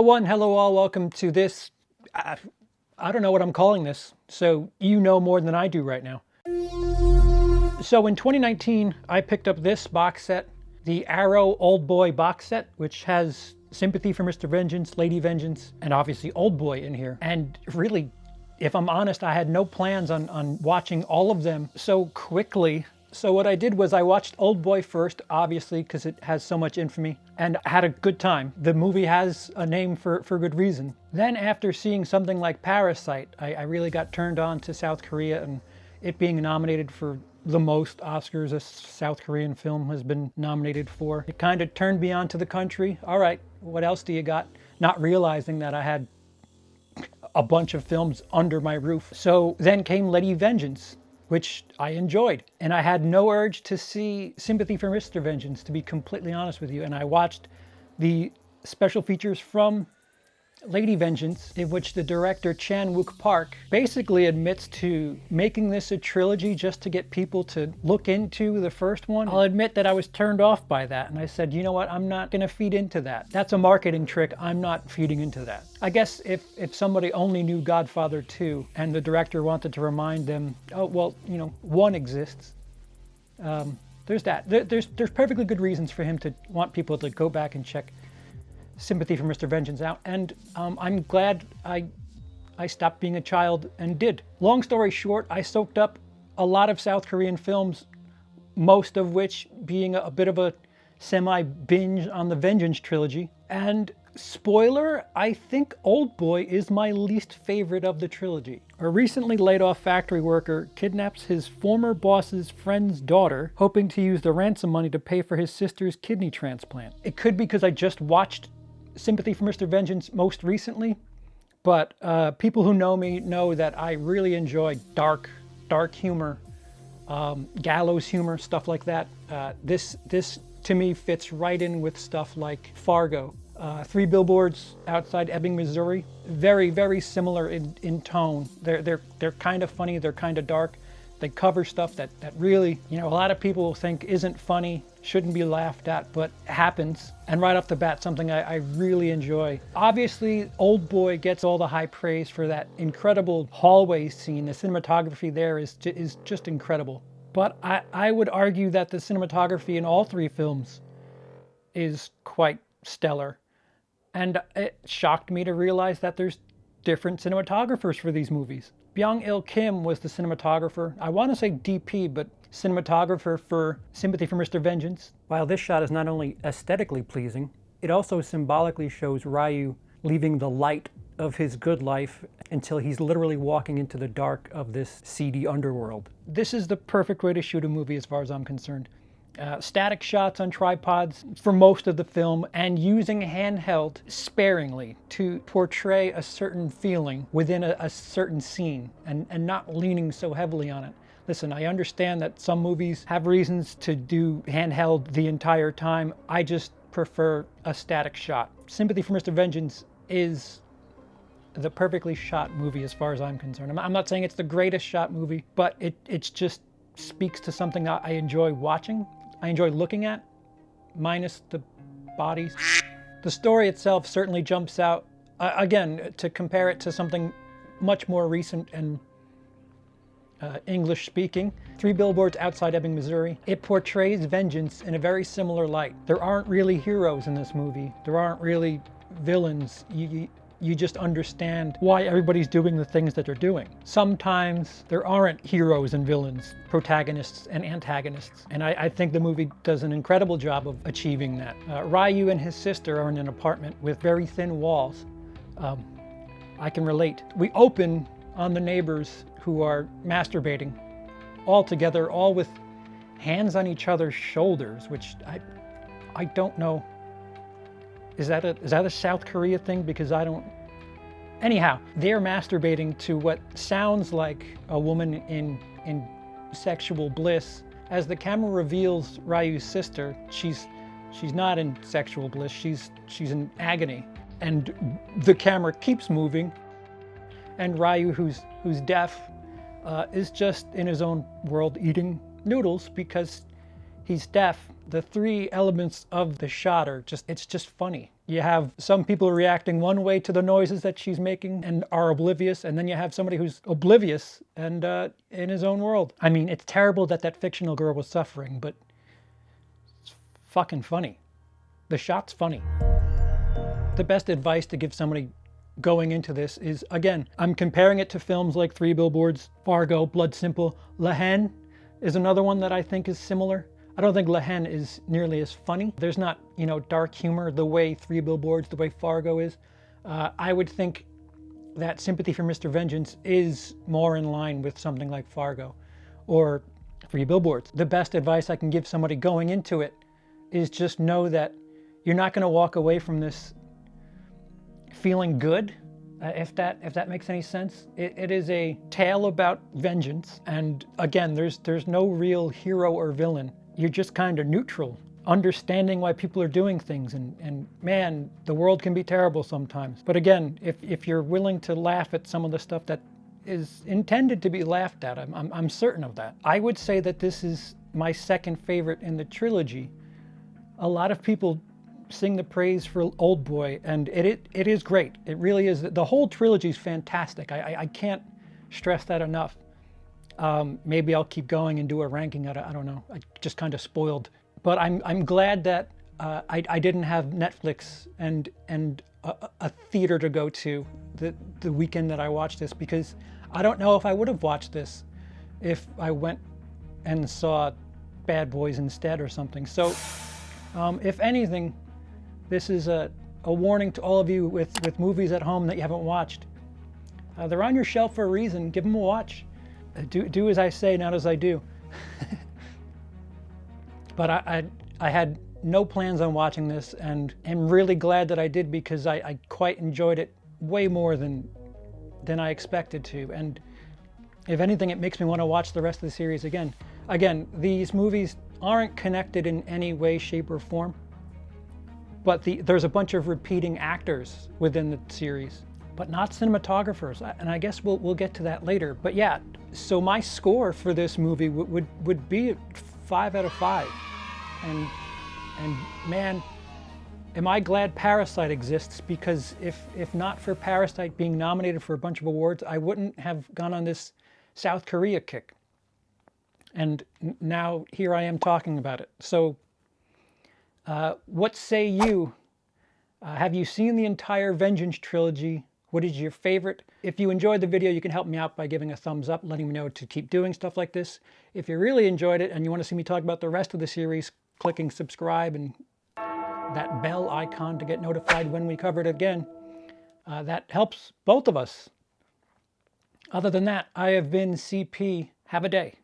Hello all, welcome to this, I don't know what I'm calling this, so you know more than I do right now. So in 2019, I picked up this box set, the Arrow Old Boy box set, which has Sympathy for Mr. Vengeance, Lady Vengeance, and obviously Old Boy in here. And really, if I'm honest, I had no plans on watching all of them so quickly. So what I did was I watched Old Boy first, obviously, because it has so much infamy, and I had a good time. The movie has a name for good reason. Then after seeing something like Parasite, I really got turned on to South Korea, and it being nominated for the most Oscars a South Korean film has been nominated for. It kind of turned me on to the country. All right, what else do you got? Not realizing that I had a bunch of films under my roof. So then came Lady Vengeance, which I enjoyed. And I had no urge to see Sympathy for Mr. Vengeance, to be completely honest with you. And I watched the special features from Lady Vengeance, in which the director Chan-wook Park basically admits to making this a trilogy just to get people to look into the first one. I'll admit that I was turned off by that, and I said, you know what, I'm not gonna feed into that. That's a marketing trick, I'm not feeding into that. I guess if somebody only knew Godfather 2 and the director wanted to remind them, oh, well, you know, one exists, there's that. There's perfectly good reasons for him to want people to go back and check Sympathy for Mr. Vengeance out, and I'm glad I stopped being a child and did. Long story short, I soaked up a lot of South Korean films, most of which being a bit of a semi-binge on the Vengeance trilogy. And spoiler, I think Old Boy is my least favorite of the trilogy. A recently laid off factory worker kidnaps his former boss's friend's daughter, hoping to use the ransom money to pay for his sister's kidney transplant. It could be because I just watched Sympathy for Mr. Vengeance most recently, but people who know me know that I really enjoy dark humor, gallows humor, stuff like that. This to me fits right in with stuff like Fargo. Three Billboards Outside Ebbing, Missouri. Very, very similar in tone. They're kind of funny, they're kind of dark. They cover stuff that really, you know, a lot of people will think isn't funny, shouldn't be laughed at, but happens. And right off the bat, something I really enjoy. Obviously, Old Boy gets all the high praise for that incredible hallway scene. The cinematography there is just incredible. But I would argue that the cinematography in all three films is quite stellar. And it shocked me to realize that there's different cinematographers for these movies. Byung-il Kim was the cinematographer. I want to say DP, but cinematographer for Sympathy for Mr. Vengeance. While this shot is not only aesthetically pleasing, it also symbolically shows Ryu leaving the light of his good life until he's literally walking into the dark of this seedy underworld. This is the perfect way to shoot a movie as far as I'm concerned. Static shots on tripods for most of the film, and using handheld sparingly to portray a certain feeling within a certain scene, and not leaning so heavily on it. Listen, I understand that some movies have reasons to do handheld the entire time. I just prefer a static shot. Sympathy for Mr. Vengeance is the perfectly shot movie as far as I'm concerned. I'm not saying it's the greatest shot movie, but it just speaks to something that I enjoy watching. I enjoy looking at, minus the bodies. The story itself certainly jumps out. Again, to compare it to something much more recent and English speaking, Three Billboards Outside Ebbing, Missouri. It portrays vengeance in a very similar light. There aren't really heroes in this movie. There aren't really villains. You just understand why everybody's doing the things that they're doing. Sometimes there aren't heroes and villains, protagonists and antagonists. And I think the movie does an incredible job of achieving that. Ryu and his sister are in an apartment with very thin walls. I can relate. We open on the neighbors who are masturbating all together, all with hands on each other's shoulders, which I don't know. Is that a South Korea thing? Because I don't... Anyhow, they're masturbating to what sounds like a woman in sexual bliss. As the camera reveals Ryu's sister, she's not in sexual bliss, she's in agony. And the camera keeps moving, and Ryu, who's deaf, is just in his own world eating noodles because he's deaf The three elements of the shot are it's just funny. You have some people reacting one way to the noises that she's making and are oblivious, and then you have somebody who's oblivious and in his own world. I mean, it's terrible that that fictional girl was suffering, but it's fucking funny. The shot's funny. The best advice to give somebody going into this is, again, I'm comparing it to films like Three Billboards, Fargo, Blood Simple. La Haine is another one that I think is similar. I don't think La Haine is nearly as funny. There's not, dark humor the way Three Billboards, the way Fargo is. I would think that Sympathy for Mr. Vengeance is more in line with something like Fargo or Three Billboards. The best advice I can give somebody going into it is just know that you're not going to walk away from this feeling good, if that makes any sense. It is a tale about vengeance, and again, there's no real hero or villain. You're just kind of neutral, understanding why people are doing things, and man, the world can be terrible sometimes. But again, if you're willing to laugh at some of the stuff that is intended to be laughed at, I'm certain of that. I would say that this is my second favorite in the trilogy. A lot of people sing the praise for Oldboy, and it is great. It really is. The whole trilogy is fantastic. I can't stress that enough. Maybe I'll keep going and do a ranking. I don't know. I just kind of spoiled. But I'm glad that I didn't have Netflix and a theater to go to the weekend that I watched this, because I don't know if I would have watched this if I went and saw Bad Boys instead or something. So if anything, this is a warning to all of you with movies at home that you haven't watched. They're on your shelf for a reason. Give them a watch. Do as I say, not as I do. But I had no plans on watching this, and am really glad that I did, because I quite enjoyed it way more than I expected to. And if anything, it makes me want to watch the rest of the series again. Again, these movies aren't connected in any way, shape, or form, but there's a bunch of repeating actors within the series, but not cinematographers, and I guess we'll get to that later. But yeah, so my score for this movie would be 5 out of 5, and man, am I glad Parasite exists, because if not for Parasite being nominated for a bunch of awards, I wouldn't have gone on this South Korea kick. And now here I am talking about it. So what say you? Have you seen the entire Vengeance trilogy? What is your favorite? If you enjoyed the video, you can help me out by giving a thumbs up, letting me know to keep doing stuff like this. If you really enjoyed it and you want to see me talk about the rest of the series, clicking subscribe and that bell icon to get notified when we cover it again. That helps both of us. Other than that, I have been CP. Have a day.